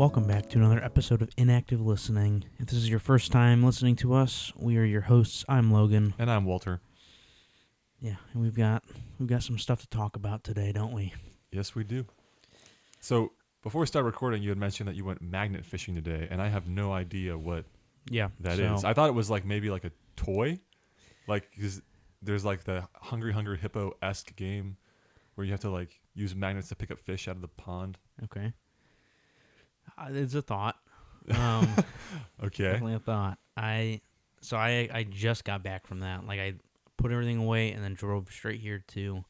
Welcome back to another episode of Inactive Listening. If this is your first time listening to us, we are your hosts. I'm Logan. And I'm Walter. Yeah, and we've got some stuff to talk about today, don't we? Yes, we do. So, before we start recording, you had mentioned that you went magnet fishing today, and I have no idea what that is. I thought it was maybe like a toy. Cause there's the Hungry Hippo-esque game where you have to use magnets to pick up fish out of the pond. Okay. It's a thought. Okay. Definitely a thought. I just got back from that. I put everything away and then drove straight to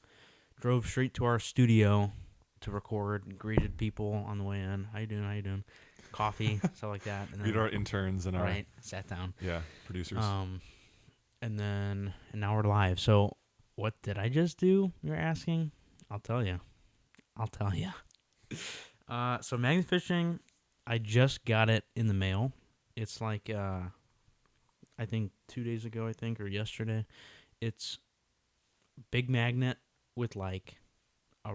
our studio to record and greeted people on the way in. How you doing? Coffee, stuff like that. And Greet our interns and our sat down. Yeah, producers. And now we're live. So what did I just do? You're asking? I'll tell you. So magnet fishing, I just got it in the mail. It's I think 2 days ago, or yesterday. It's big magnet with a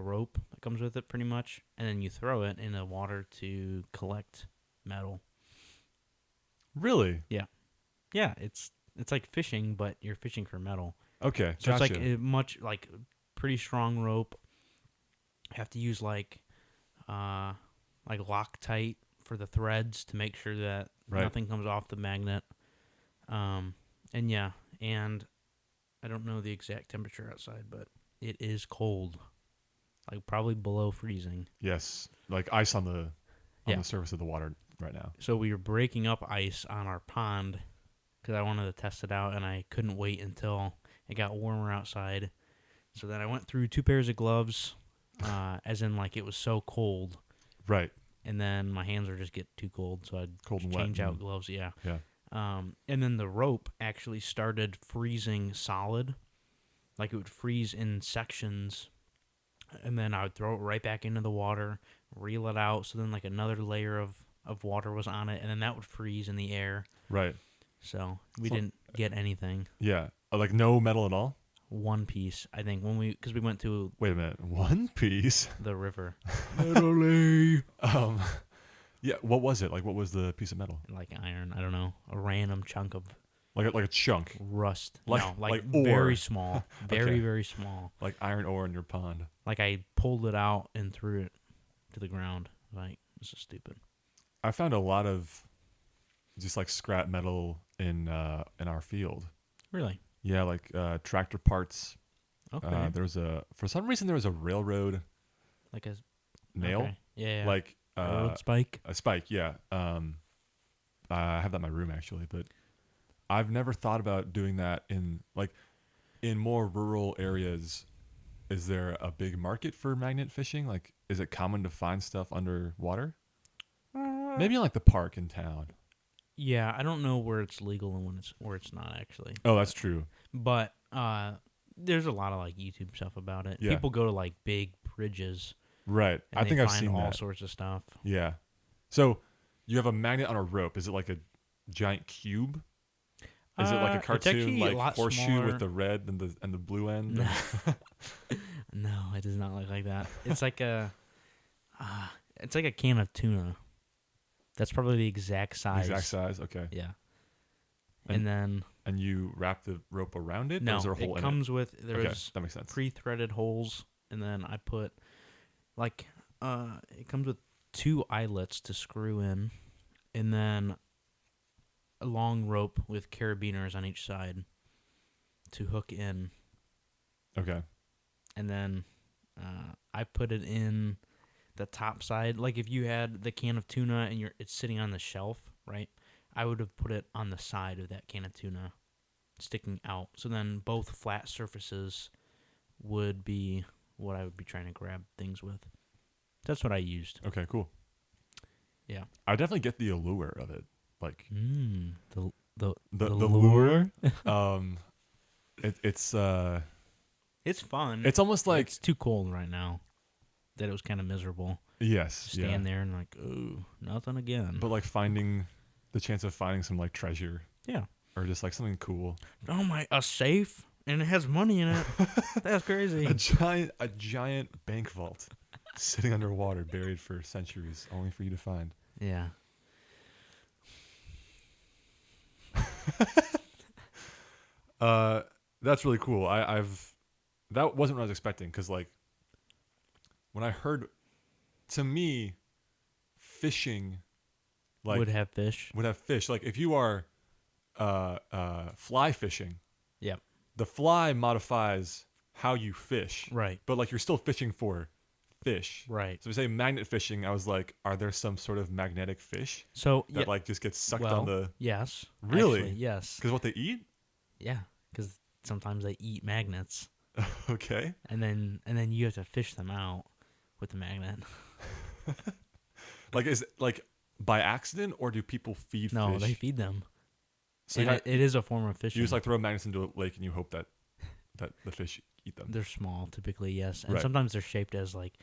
rope that comes with it pretty much. And then you throw it in the water to collect metal. Really? Yeah. Yeah, it's like fishing, but you're fishing for metal. Okay, so gotcha. It's pretty strong rope. You have to use Loctite for the threads to make sure that nothing comes off the magnet. And I don't know the exact temperature outside, but it is cold, probably below freezing. Yes, like ice on the surface of the water right now. So we were breaking up ice on our pond because I wanted to test it out, and I couldn't wait until it got warmer outside. So then I went through 2 pairs of gloves, as in it was so cold. Right. And then my hands would just get too cold, so I'd change out gloves. Yeah. Yeah. And then the rope actually started freezing solid. It would freeze in sections, and then I would throw it right back into the water, reel it out, so then another layer of water was on it, and then that would freeze in the air. Right. So we didn't get anything. Yeah. No metal at all? One piece, I think, because we went to... Wait a minute. One piece? The river. Metally. Yeah, what was it? What was the piece of metal? Iron, I don't know. A random chunk of... Like a chunk? Rust. Like very ore. Small. Very, Okay. very small. Like iron ore in your pond. I pulled it out and threw it to the ground. This is stupid. I found a lot of just scrap metal in our field. Really? Yeah, tractor parts. Okay. For some reason there was a railroad A nail. Okay. Yeah. Railroad spike. A spike, yeah. I have that in my room actually, but I've never thought about doing that in more rural areas. Is there a big market for magnet fishing? Is it common to find stuff underwater? Maybe in the park in town. Yeah, I don't know where it's legal and where it's not actually. Oh, that's true. But there's a lot of YouTube stuff about it. Yeah. People go to big bridges. Right. And I think I've find seen all that. sorts of stuff. Yeah. So you have a magnet on a rope. Is it a giant cube? Is it a cartoon horseshoe smaller. with the red and the blue end? No. No, it does not look like that. It's it's like a can of tuna. That's probably the exact size. Exact size. Okay. Yeah. And you wrap the rope around it? No, or is there a hole it in comes it? with That makes sense. pre-threaded holes, and then I put it comes with 2 eyelets to screw in, and then a long rope with carabiners on each side to hook in. Okay. And then I put it in the top side. If you had the can of tuna and it's sitting on the shelf, right? I would have put it on the side of that can of tuna, sticking out. So then both flat surfaces would be what I would be trying to grab things with. That's what I used. Okay, cool. Yeah. I definitely get the allure of it. The lure. It's fun. It's almost it's too cold right now. That it was kind of miserable. Yes. Stand there and oh, nothing again. But finding the chance of finding some treasure. Yeah. Or just something cool. Oh my, a safe and it has money in it. That's crazy. A giant bank vault sitting underwater, buried for centuries, only for you to find. Yeah. Uh, that's really cool. I've that wasn't what I was expecting because like when I heard, to me, fishing Would like have fish. would have fish. Like if you are fly fishing, Yep. the fly modifies how you fish, Right. but like you're still fishing for fish. Right. So we say magnet fishing. I was like, are there some sort of magnetic fish So yeah. that like just gets sucked on Well, the? yes. Actually, Really? yes. Because what they eat? Yeah. Because sometimes they eat magnets, Okay. and then you have to fish them out with the magnet. Like is like by accident or do people feed No, fish? they feed them, So and it is a form of you fishing. just like throw magnets into a lake and you hope that the fish eat them. They're small, typically, yes, and Right. sometimes they're shaped as like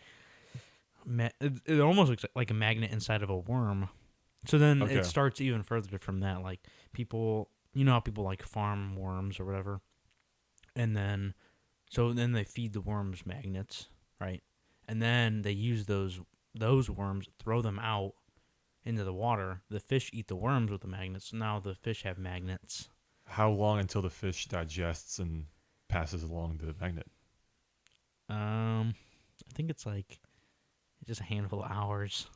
it almost looks like a magnet inside of a worm. So then Okay. it starts even further from that. Like people, you know how people like farm worms or whatever, and then they feed the worms magnets, right? And then they use those worms, throw them out into the water. The fish eat the worms with the magnets. Now the fish have magnets. How long until the fish digests and passes along the magnet? I think it's like just a handful of hours.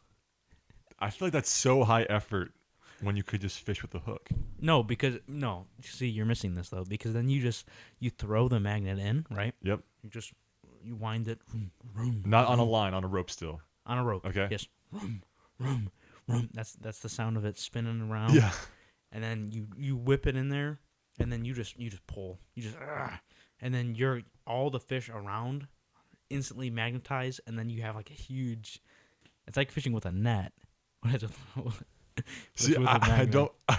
I feel like that's so high effort when you could just fish with the hook. No, see, you're missing this though, because then you throw the magnet in, right? Yep. You wind it, vroom, Not on a line, on a rope still. on a rope. Okay. Yes, vroom, vroom, vroom. That's the sound of it spinning around. Yeah. And then you whip it in there, and then you just pull. And then all the fish around instantly magnetize, and then you have like a huge. It's like fishing with a net. See, with a I magnet.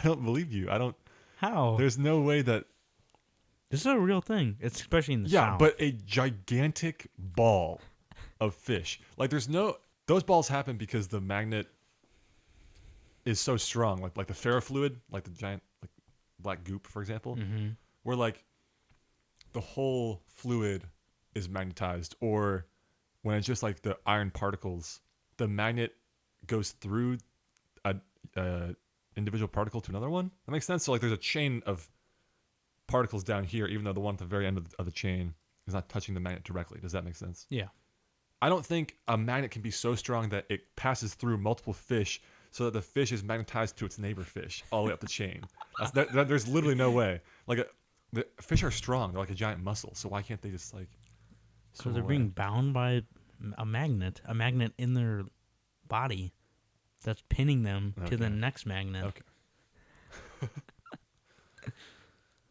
don't believe you. I don't. How? There's no way that. This is a real thing. It's especially in the Yeah, South. but a gigantic ball of fish. Like there's no. Those balls happen because the magnet is so strong. Like the ferrofluid, like the giant like black goop, for example, where like the whole fluid is magnetized, or when it's just like the iron particles, the magnet goes through a individual particle to another one. That makes sense. So like there's a chain of particles down here, even though the one at the very end of the chain is not touching the magnet directly. Does that make sense? Yeah. I don't think a magnet can be so strong that it passes through multiple fish so that the fish is magnetized to its neighbor fish all the way up the chain. There's literally no way. Like the fish are strong. They're like a giant muscle. So why can't they just like Because swim they're away? being bound by a magnet in their body that's pinning them to the Okay. next magnet. Okay.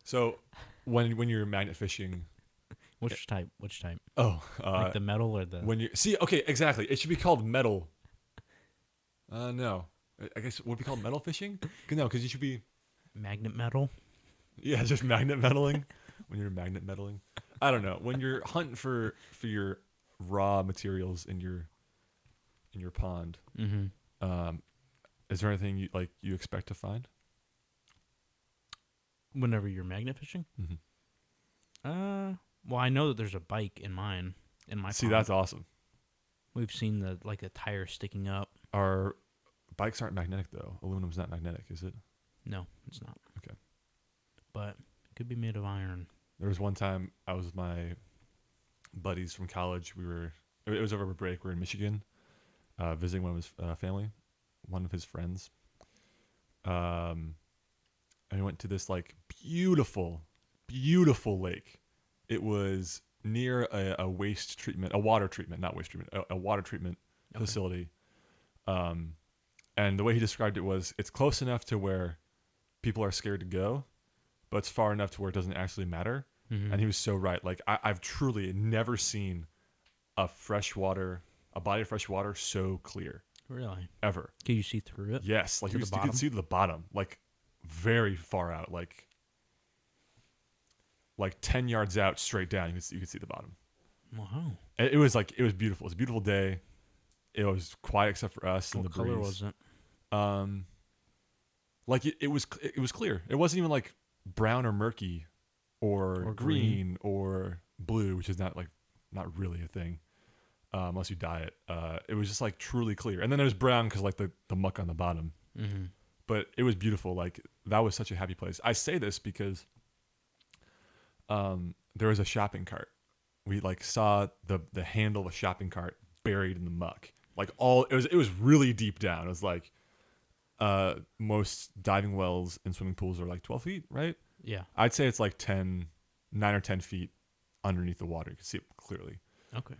So when you're magnet fishing, Which type? Which type? oh, Like the metal or the? when you see, okay, exactly. It should be called metal. No, I guess it would be called metal fishing. No, because you should be, Magnet metal. yeah, just magnet meddling. When you're magnet meddling, I don't know. When you're hunting for your raw materials in your pond, Mm-hmm. is there anything you expect to find? Whenever you're magnet fishing. Mm-hmm. Well, I know that there's a bike in mine. In my See, pond. that's awesome. We've seen the tire sticking up. Our bikes aren't magnetic though. Aluminum's not magnetic, is it? No, it's not. Okay. But it could be made of iron. There was one time I was with my buddies from college. It was over a break. We were in Michigan, visiting one of his family, one of his friends. And we went to this like beautiful, beautiful lake. It was near a waste treatment, a water treatment, not waste treatment, a water treatment facility. And the way he described it was, it's close enough to where people are scared to go, but it's far enough to where it doesn't actually matter. Mm-hmm. And he was so right. Like I've truly never seen a body of fresh water so clear Really? ever. Can you see through it? Yes, like To you the could bottom? see to the bottom, like very far out, like 10 yards out, straight down. You could see the bottom. Wow. It was beautiful. It was a beautiful day. It was quiet except for us and What the color breeze. was it? Like it was clear. It wasn't even like brown or murky or Or green or blue, which is not really a thing. unless you dye it. It was just like truly clear, and then it was brown because like the muck on the bottom. Mm-hmm. But it was beautiful. Like that was such a happy place. I say this because there was a shopping cart. We like saw the handle of a shopping cart buried in the muck. Like it was really deep down. It was like most diving wells and swimming pools are like 12 feet, right? Yeah. I'd say it's like 9 or 10 feet underneath the water. You can see it clearly. Okay.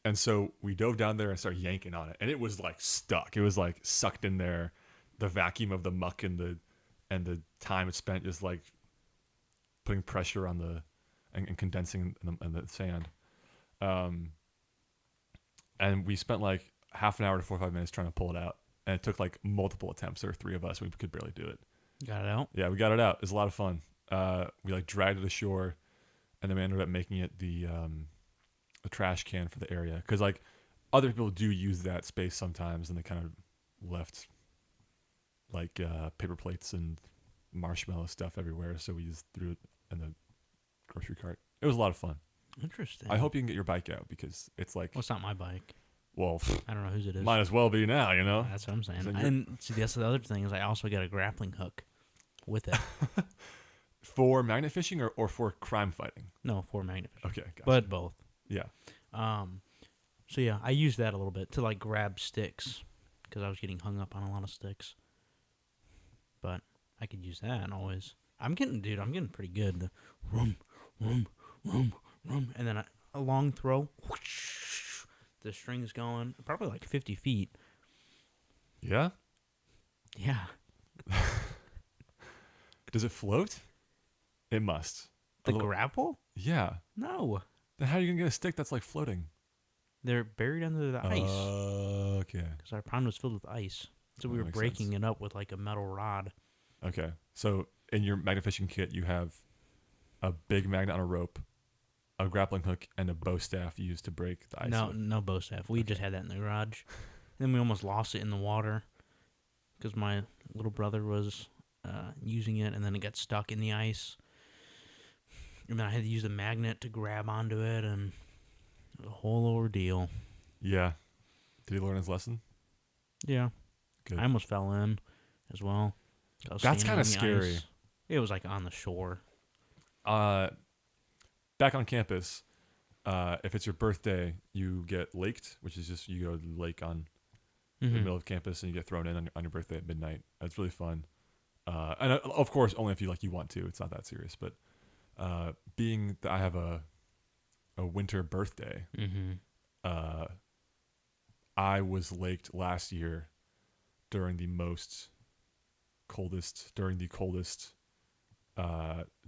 And so we dove down there and started yanking on it, and it was like stuck. It was like sucked in there. The vacuum of the muck and the time it spent just like putting pressure on the and condensing in the sand. And we spent like half an hour to 45 minutes trying to pull it out, and it took like multiple attempts. There were 3 of us. We could barely do it. Got it out. Yeah, we got it out. It was a lot of fun. We like dragged it ashore, and then we ended up making it the trash can for the area, because like other people do use that space sometimes, and they kind of left like paper plates and marshmallow stuff everywhere. So we just threw it in the grocery cart. It was a lot of fun. Interesting. I hope you can get your bike out, because it's like, Well, it's not my bike. well, I don't know whose it is. might as well be now, you know. That's what I'm saying. So you're- And see, that's the other thing is I also got a grappling hook with it. For magnet fishing or for crime fighting? No, for magnet fishing. Okay, gotcha. But both. Yeah. So yeah, I used that a little bit to like grab sticks because I was getting hung up on a lot of sticks. But I could use that always. I'm getting pretty good. The room, and then a long throw. Whoosh, the string's going probably like 50 feet. Yeah? Yeah. Does it float? It must. The grapple? Yeah. No. Then how are you going to get a stick that's like floating? They're buried under the ice. Okay. Because our pond was filled with ice. So we That were makes breaking sense. it up with like a metal rod. Okay. So in your magnet fishing kit, you have a big magnet on a rope, a grappling hook, and a bow staff used to break the ice. No bow staff. We just had that in the garage. Then we almost lost it in the water because my little brother was using it, and then it got stuck in the ice. And then I had to use a magnet to grab onto it, and it was a whole ordeal. Yeah. Did he learn his lesson? Yeah. Good. I almost fell in as well. That's kind of scary. Ice. It was like on the shore. Back on campus, if it's your birthday, you get laked, which is just you go to the lake on in the middle of campus, and you get thrown in on your birthday at midnight. It's really fun. And of course, only if you want to. It's not that serious. But being that I have a winter birthday, I was laked last year during the coldest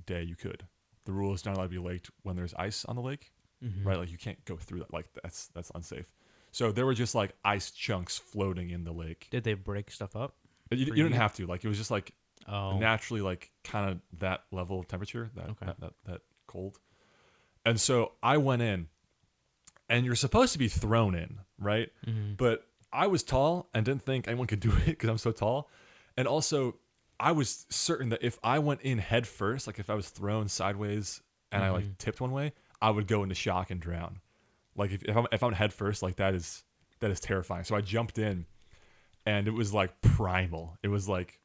day you could. The rule is not allowed to be laked when there's ice on the lake, right? Like you can't go through that. Like that's unsafe. So there were just like ice chunks floating in the lake. Did they break stuff up? You didn't have to. Like it was just like Oh. naturally like kind of that level of temperature, Okay. that cold. And so I went in, and you're supposed to be thrown in, right? But I was tall and didn't think anyone could do it because I'm so tall. And also, I was certain that if I went in head first, like if I was thrown sideways and I like tipped one way, I would go into shock and drown. Like if I'm head first, like that is terrifying. So I jumped in, and it was like primal. It was like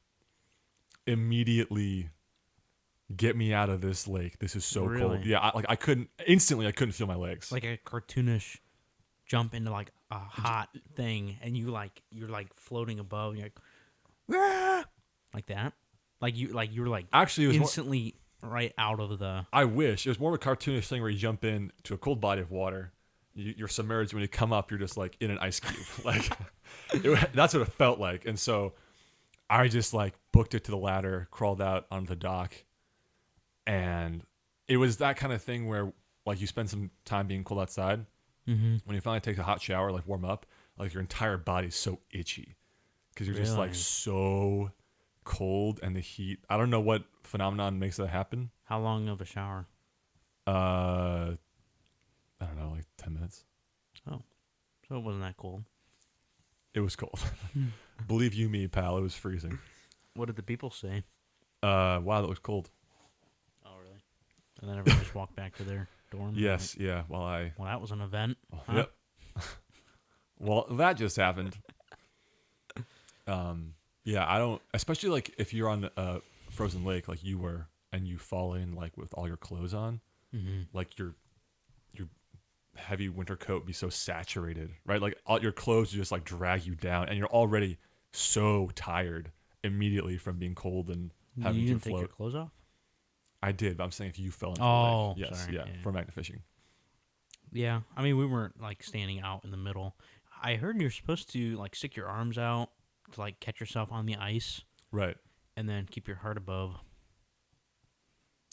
immediately get me out of this lake. This is so Really? cold. Yeah, I couldn't feel my legs. Like a cartoonish jump into like a hot thing, and you're like floating above, and you're like, "Ah!" Like that. Like you're like Actually, it was instantly right out of the. I wish it was more of a cartoonish thing where you jump in to a cold body of water. You're submerged. When you come up, you're just like in an ice cube. Like that's what it felt like. And so I just like booked it to the ladder, crawled out onto the dock, and it was that kind of thing where like you spend some time being cold outside. When you finally take a hot shower, like warm up, like your entire body's so itchy because you're just like Really? so cold, and the heat. I don't know what phenomenon makes that happen. How long of a shower? I don't know, like 10 minutes. Oh, so it wasn't that cold. It was cold. Believe you me, pal, it was freezing. What did the people say? Wow, that was cold. Oh, really? And then everyone just walked back to their dorm. Yes, yeah. While I, Well, that was an event. Huh? yep, Well, that just happened. Yeah, I don't. Especially like if you're on a frozen lake, like you were, and you fall in like with all your clothes on, Mm-hmm. like your heavy winter coat be so saturated, right? Like all your clothes just like drag you down, and you're already so tired immediately from being cold and having You to didn't take your float. clothes off? I did, but I'm saying if you fell into the lake, Oh, yes, sorry. yeah, Yeah. for magnet fishing, Yeah. I mean, we weren't like standing out in the middle. I heard you're supposed to like stick your arms out to like catch yourself on the ice right? and then keep your heart above.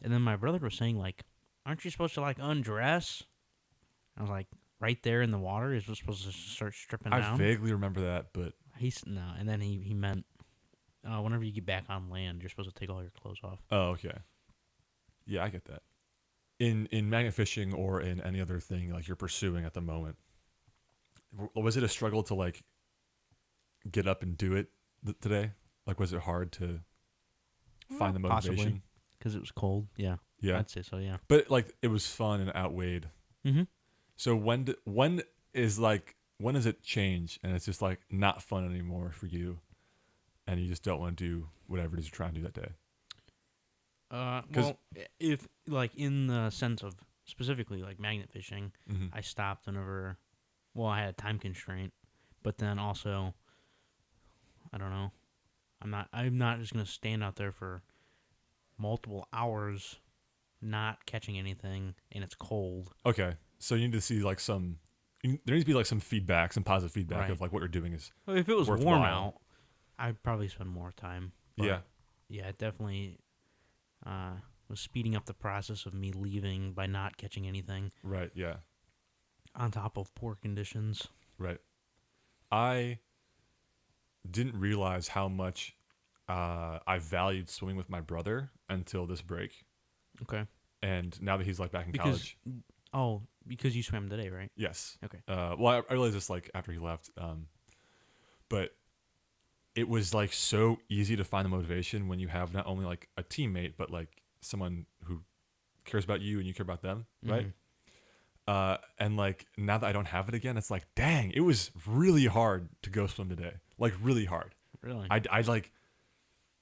And then my brother was saying like, aren't you supposed to like undress? I was like, right there in the water, is supposed to start stripping I down. vaguely remember that, but He's no, and then he meant whenever you get back on land, you're supposed to take all your clothes off. oh, okay, yeah, I get that. In magnet fishing or in any other thing like you're pursuing at the moment, was it a struggle to like get up and do it today? Like, was it hard to find the Possibly motivation? because it was cold. Yeah, Yeah, I'd say so. Yeah. but like it was fun and outweighed. Mm-hmm. So when does it change and it's just like not fun anymore for you, and you just don't want to do whatever it is you're trying to do that day? Because Well, if like in the sense of specifically like magnet fishing, mm-hmm. I stopped whenever. Well, I had a time constraint, but then also, I don't know. I'm not just gonna stand out there for multiple hours, not catching anything, and it's cold. Okay, so you need to see like there needs to be like some feedback, some positive feedback Right. of like what you're doing is Well, if it was warm worthwhile. out, I'd probably spend more time. Yeah, But yeah, it definitely was speeding up the process of me leaving by not catching anything right. Yeah, on top of poor conditions. right. I didn't realize how much I valued swimming with my brother until this break. Okay. And now that he's like back in Because college, because you swam today, right? yes. Okay. Well, I realized this like after he left. But it was like so easy to find the motivation when you have not only like a teammate, but like someone who cares about you and you care about them, right? Mhm. And like now that I don't have it again, it's like, dang, it was really hard to go swim today. Like really hard. Really? I like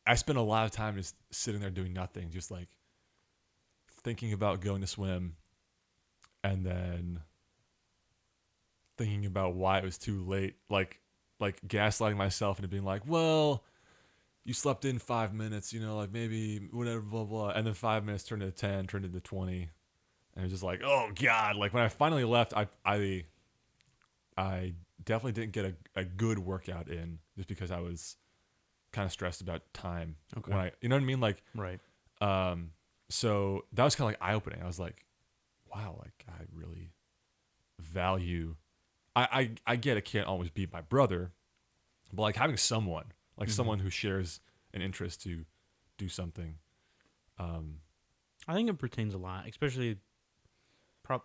I spent a lot of time just sitting there doing nothing, just like thinking about going to swim and then thinking about why it was too late, like gaslighting myself into being like, well, you slept in 5 minutes, like maybe whatever, blah blah, and then 5 minutes turned into 10, turned into 20, and it was just like, oh god, like when I finally left, I definitely didn't get a good workout in just because I was kind of stressed about time. Okay. When you know what I mean, like, Right. so that was kind of like eye opening. I was like, wow, like I really value. I get it can't always be my brother, but like having someone, like Mhm. someone who shares an interest to do something. I think it pertains a lot, especially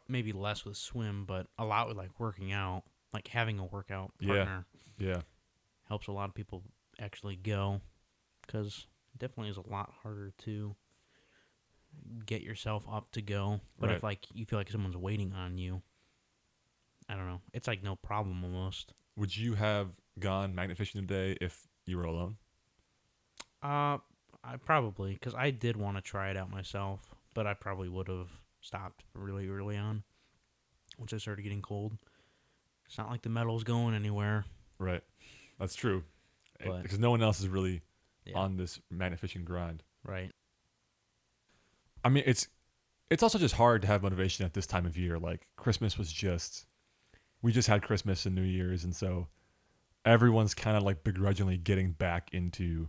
maybe less with swim, but a lot with like working out. Like having a workout Yeah, partner yeah, helps a lot of people actually go because it definitely is a lot harder to get yourself up to go. But right. if like you feel like someone's waiting on you, I don't know. It's like no problem almost. Would you have gone magnet fishing today if you were alone? Uh, I probably because I did want to try it out myself, but I probably would have stopped really early on once I started getting cold. It's not like the metal's going anywhere, Right, that's true. but Because no one else is really yeah, on this magnet fishing grind. right. I mean, it's also just hard to have motivation at this time of year. Like Christmas was just, we just had Christmas and New Year's, and so everyone's kind of like begrudgingly getting back into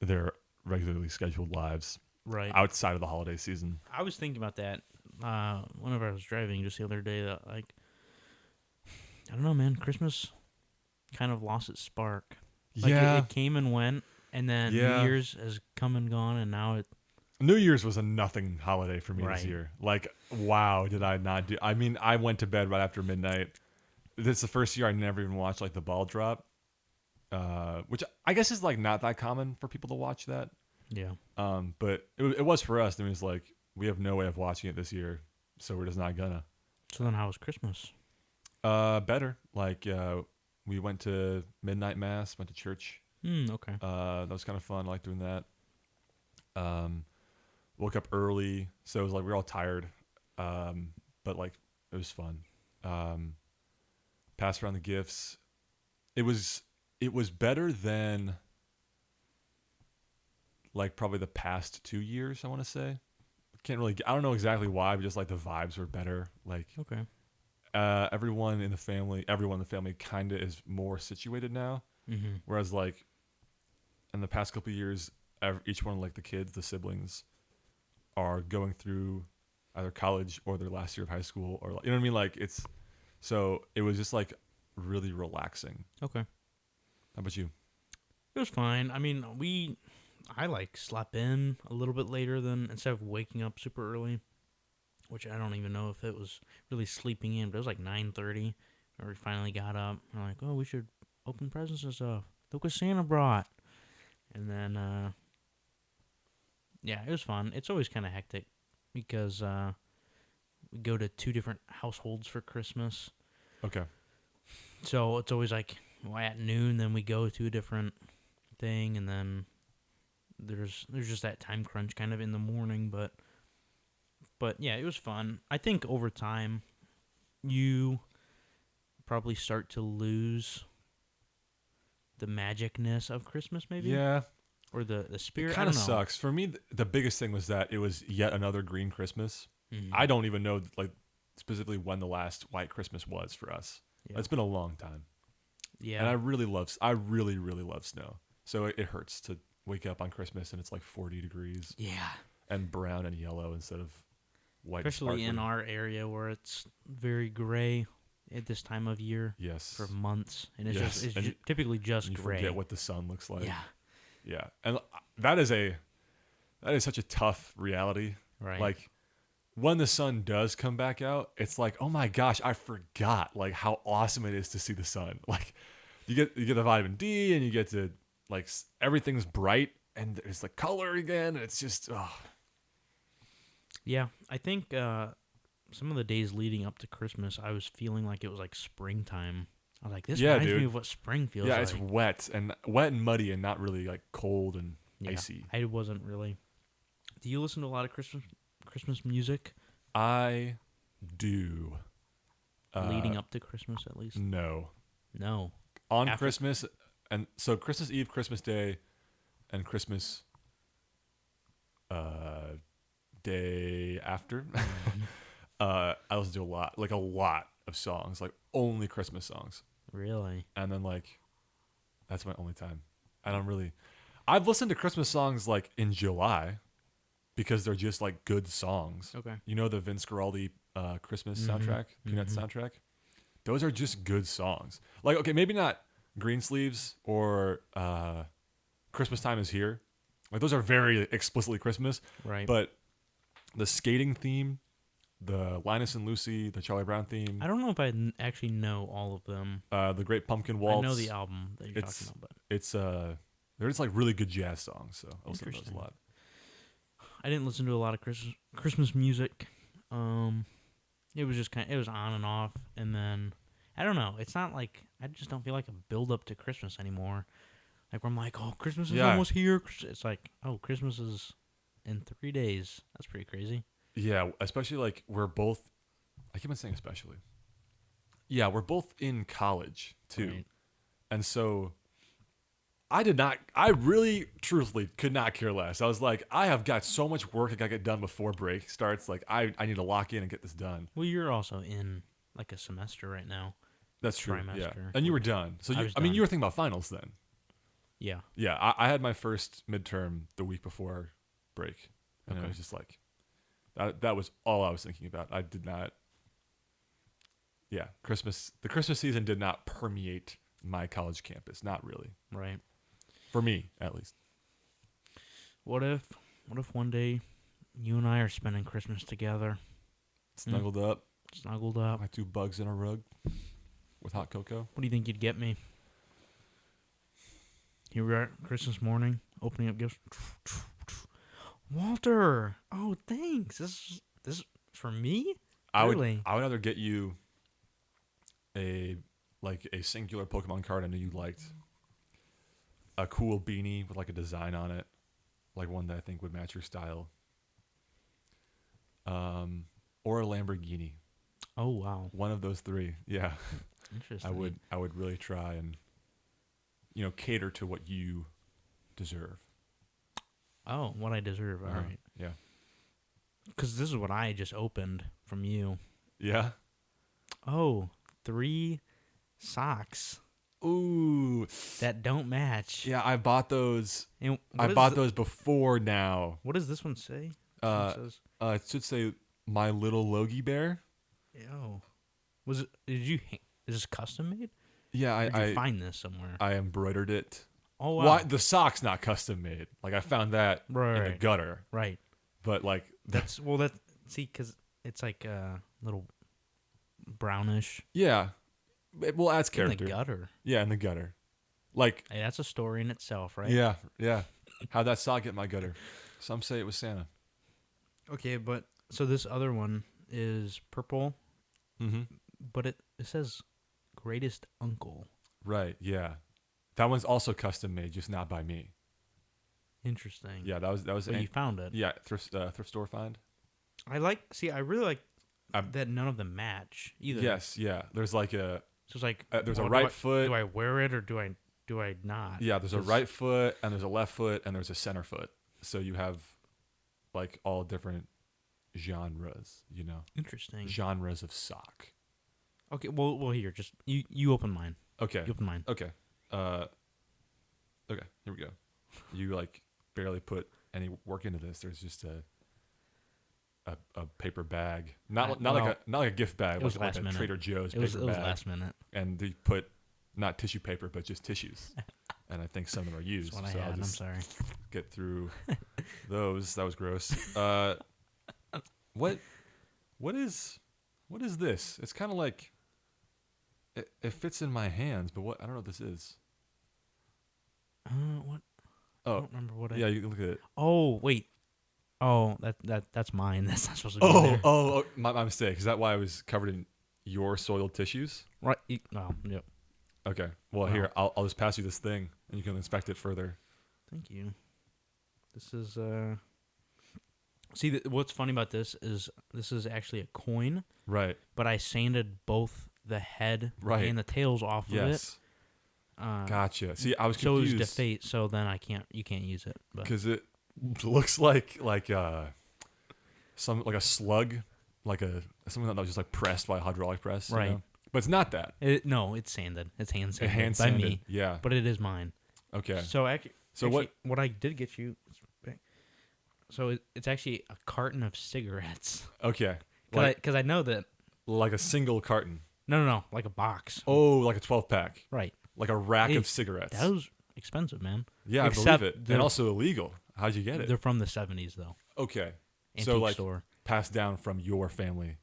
their regularly scheduled lives Right. outside of the holiday season. I was thinking about that whenever I was driving just the other day. That like, I don't know, man. Christmas kind of lost its spark. Like Yeah, it came and went, and then New yeah. Year's has come and gone, and now it. New Year's was a nothing holiday for me this Right. year. Like, wow, did I not do? I mean, I went to bed right after midnight. This is the first year I never even watched like the ball drop, which I guess is like not that common for people to watch that. Yeah. But it was for us. I mean, it's like we have no way of watching it this year, so we're just not gonna. So then, how was Christmas? Better. Like we went to midnight mass, went to church. Okay. That was kind of fun. I like doing that. Um, woke up early, so it was like we were all tired. But like it was fun. Um, passed around the gifts. It was better than like probably the past 2 years. I want to say. Can't really. I don't know exactly why, but just like the vibes were better. Like Okay. everyone in the family kind of is more situated now. Mm-hmm. Whereas like in the past couple of years, each one, like the kids, the siblings, are going through either college or their last year of high school, or like, you know what I mean. Like it's so it was just like really relaxing. Okay. How about you? It was fine. I mean, I like slept in a little bit later than instead of waking up super early, which I don't even know if it was really sleeping in, but it was like 9:30, and we finally got up. We're like, oh, we should open presents and stuff. Look what Santa brought. And then, yeah, it was fun. It's always kind of hectic because we go to two different households for Christmas. Okay. So it's always like at noon, then we go to a different thing, and then there's just that time crunch kind of in the morning, but yeah, it was fun. I think over time, you probably start to lose the magicness of Christmas, maybe, Yeah, or the it spirit. I kind of don't know. sucks for me. The biggest thing was that it was yet another green Christmas. Mm. I don't even know like specifically when the last white Christmas was for us. Yeah, It's been a long time, and yeah, I really really love snow. So it hurts to wake up on Christmas and it's like 40 degrees yeah. and brown and yellow instead of white and Especially in sparkly. our area where it's very gray at this time of year Yes. for months, and it's Yes. just And typically just you gray. forget what the sun looks like. Yeah, Yeah. And that is such a tough reality. right. Like when the sun does come back out, it's like, oh my gosh, I forgot like how awesome it is to see the sun. Like you get the vitamin D and you get to like everything's bright and there's like color again. And it's just Yeah, I think some of the days leading up to Christmas, I was feeling like it was like springtime. I was like, this yeah, reminds me dude. of what spring feels Yeah, like. it's wet and muddy and not really like cold and Yeah, icy. I wasn't really. Do you listen to a lot of Christmas music I do. leading up to Christmas at least? No. No. On After- Christmas, and so Christmas Eve, Christmas Day, and Christmas uh, day after, Mhm. I listen to a lot of songs, like only Christmas songs, Really? and then like that's my only time. I don't really. I've listened to Christmas songs like in July because they're just like good songs. Okay. You know the Vince Guaraldi Christmas Mhm, soundtrack, Peanuts mhm. soundtrack. Those are just good songs. Like okay, maybe not Green Sleeves or Christmas Time Is Here. Like those are very explicitly Christmas, Right. but the skating theme, the Linus and Lucy, the Charlie Brown theme, I don't know if I actually know all of them. the Great Pumpkin Waltz. I know the album that you're It's- talking about, It's they're just like really good jazz songs. So I listen to those a Interesting. lot. but I didn't listen to a lot of Christmas music. It was just it was on and off, and then I don't know. It's not like I just don't feel like a build up to Christmas anymore. Like where I'm like, oh, Christmas is Yeah. almost here. It's like, oh, Christmas is in 3 days. That's pretty crazy. Yeah, especially like we're both. I keep on saying especially. Yeah, we're both in college too, Right. and so I really, truthfully, could not care less. I was like, I have got so much work I got to get done before break starts. Like, I need to lock in and get this done. Well, you're also in like a semester right now. That's true. Yeah. Trimester. And you were done. So, I was I mean, done. you were thinking about finals then. Yeah. Yeah. I had my first midterm the week before break. And it Okay. was just like, that was all I was thinking about. I did not, yeah, the Christmas season did not permeate my college campus. Not really. Right. For me, at least. What if one day you and I are spending Christmas together, Snuggled up, snuggled up? my two bugs in a rug with hot cocoa. What do you think you'd get me? Here we are at Christmas morning, opening up gifts. Walter, oh thanks. This is for me. I Really? would either get you a singular Pokemon card I knew you liked, a cool beanie with like a design on it, like one that I think would match your style, or a Lamborghini. Oh wow, One of those three. Yeah, interesting. I would really try and cater to what you deserve. Oh, what I deserve. All right. Yeah. Because this is what I just opened from you. Yeah. Oh, 3 socks Ooh. that don't match. Yeah, I bought those. And I bought those before now. What does this one say? It should say My Little Logie Bear. Oh, was it? Did you? Is this custom made? Yeah, Or did you find this somewhere? I embroidered it. Oh wow. Why the sock's not custom made? Like I found that in the gutter. Right. But like that's because it's like a little brownish. Yeah, it adds character. In the gutter. Yeah, in the gutter. Like hey, that's a story in itself, right? Yeah. How'd that sock get in my gutter? Some say it was Santa. Okay, but so this other one is purple, but it says greatest uncle. Right. Yeah, that one's also custom made, just not by me. Interesting. Yeah, that was. But you found it. Yeah, thrift store find. I really like that none of them match either. Yes. Yeah. There's like a. So it's like there's a right foot. Do I wear it or do I not? Yeah. There's a right foot and there's a left foot and there's a center foot. So you have like all different genres. Interesting. Genres of sock. Okay. Well, here, just you open mine. Okay. You open mine. Okay. Okay. Here we go. You like barely put any work into this. There's just a paper bag, not like a gift bag, like a Trader Joe's paper bag. It was last minute, and they put not tissue paper but just tissues, and I think some of them are used. That's what I had. I'm sorry. Get through those. That was gross. What is this? It's kind of like it fits in my hands, but I don't know what this is. What? Oh, I don't remember what. Yeah, you can look at it. Oh wait. Oh, that's mine. That's not supposed to be there. Oh, my mistake. Is that why I was covered in your soiled tissues? Right. No. Yep. Okay. Well, here I'll just pass you this thing, and you can inspect it further. Thank you. This is See, what's funny about this is actually a coin. Right. But I sanded both the head and the tails off of it. Gotcha. See, I was confused. So it was defaced. So then you can't use it because it looks like some like a slug, something that was just like pressed by a hydraulic press, right? But it's not that. No, it's sanded. It's hand sanded by me. Yeah, but it is mine. Okay. So actually, what I did get you? So it's actually a carton of cigarettes. Okay. Because I know that. Like a single carton. No, like a box. Oh, like a 12-pack. Right. Like a rack of cigarettes. That was expensive, man. Yeah, I believe it. And also illegal. How'd you get it? They're from the 70s, though. Okay. Antique store. Passed down from your family.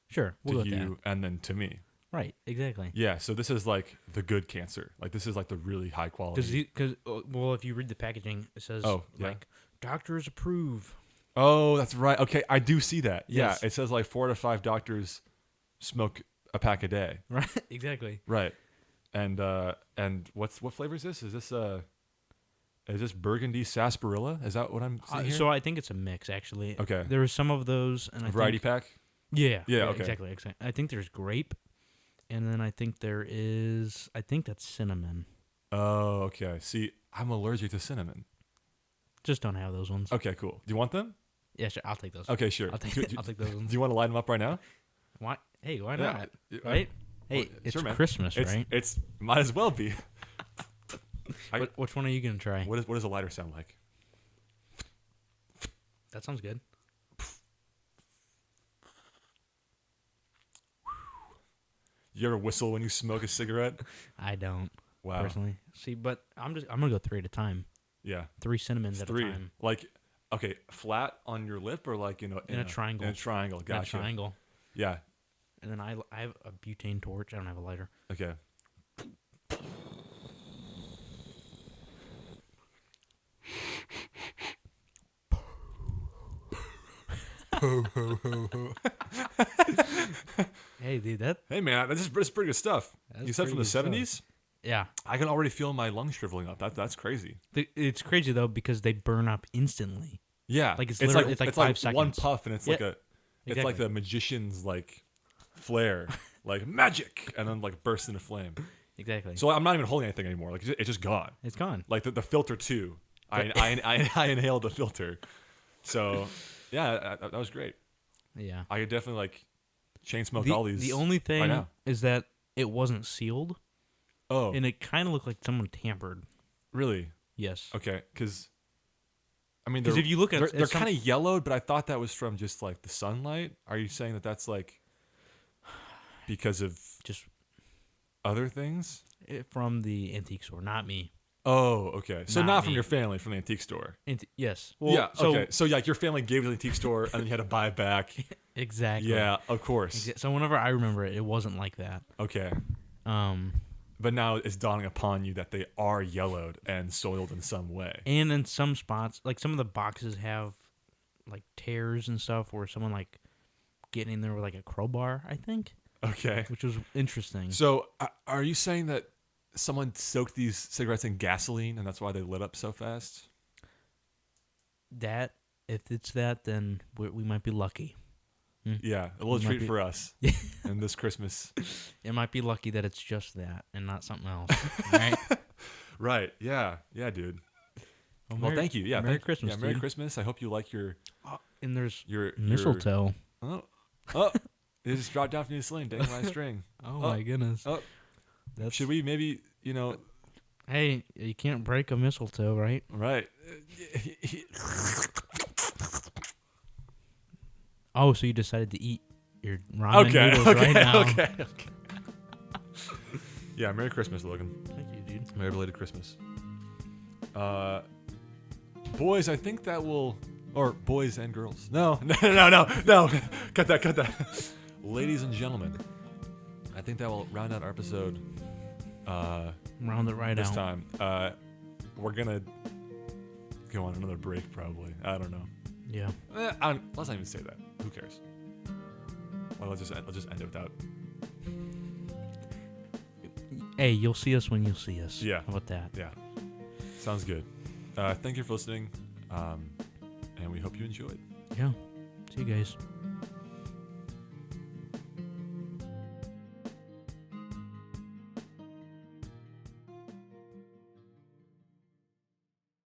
Sure. To you and then to me. Right. Exactly. Yeah. So this is like the good cancer. Like this is like the really high quality. Because if you read the packaging, it says doctors approve. Oh, that's right. Okay, I do see that. Yes. Yeah, it says like 4 to 5 doctors smoke a pack a day. Right. Exactly. Right. And what flavor is this? Is this burgundy sarsaparilla? Is that what I'm seeing here? So I think it's a mix, actually. Okay. There was some of those, and variety pack. Yeah. Yeah. Okay. Exactly. I think there's grape, and then I think that's cinnamon. Oh, okay. See, I'm allergic to cinnamon. Just don't have those ones. Okay, cool. Do you want them? Yeah, sure. I'll take those. Okay, sure. I'll take those ones. Do you want to light them up right now? Why? Hey, why not? Right? Hey, it's sure, Christmas, right? It's might as well be. Which one are you gonna try? What does a lighter sound like? That sounds good. You ever whistle when you smoke a cigarette? I don't. Wow. Personally, see, but I'm gonna go 3 at a time. Yeah. 3 cinnamons at a time. Like, okay, flat on your lip or like in a triangle. In a triangle. Gotcha. In a triangle. Yeah. And then I have a butane torch. I don't have a lighter. Okay. Hey, dude, that Hey, man, that's pretty good stuff. That's You said from the pretty good 70s? yeah. I can already feel my lungs shriveling up. That's crazy. It's crazy though because they burn up instantly. Yeah. Like it's literally it's like 5 one seconds. puff and it's Yeah, like it's like exactly. the magician's like flare, like magic, and then like bursts into flame. Exactly. So I'm not even holding anything anymore. Like it's just gone. It's gone. Like the filter too. I inhaled the filter. So yeah, that was great. Yeah. I could definitely like chain smoke The, all these. the only right thing now. is that it wasn't sealed Oh, and it kind of looked like someone tampered. really? Yes. Okay, because I mean, Because if you look at they're some- kind of yellowed, but I thought that was from just like the sunlight. Are you saying that that's like because of just other things? from the antique store, not me. Oh, okay. So Not not from me. your family, from the antique store. Yes. Well, Yeah. so Okay. So yeah, your family gave it to the antique store, and then you had to buy it back. exactly. Yeah, of course. So whenever I remember it, it wasn't like that. Okay. Um, But now it's dawning upon you that they are yellowed and soiled in some way. and in some spots, like some of the boxes have like tears and stuff, where someone like getting in there with like a crowbar, I think, Okay. which was interesting. So are you saying that someone soaked these cigarettes in gasoline and that's why they lit up so fast? That if it's that, then we might be lucky. Yeah, a little Might treat be- for us in this Christmas. It might be lucky that it's just that and not something else. Right? Right. Yeah. Yeah, dude. Well, Merry- thank you. Yeah. Merry Christmas, Yeah, Merry dude. Christmas. I hope you like your And there's your mistletoe. Oh, it just dropped down from the sling, dang my string. Oh my goodness. Oh, That's, should we maybe hey, you can't break a mistletoe, right? right? Oh, so you decided to eat your ramen Okay. noodles Okay. right now. Okay. Yeah. Merry Christmas, Logan. Thank you, dude. Merry belated Christmas. Boys, I think that will, or boys and girls. No. No. Cut that. Ladies and gentlemen, I think that will round out our episode. Round it right This out. time, we're gonna go on another break. Probably. I don't know. Yeah. Let's not even say that. Who cares? Well, let's just end it without. Hey, you'll see us when you see us. Yeah. How about that? Yeah. Sounds good. Thank you for listening, and we hope you enjoyed. Yeah. See you guys.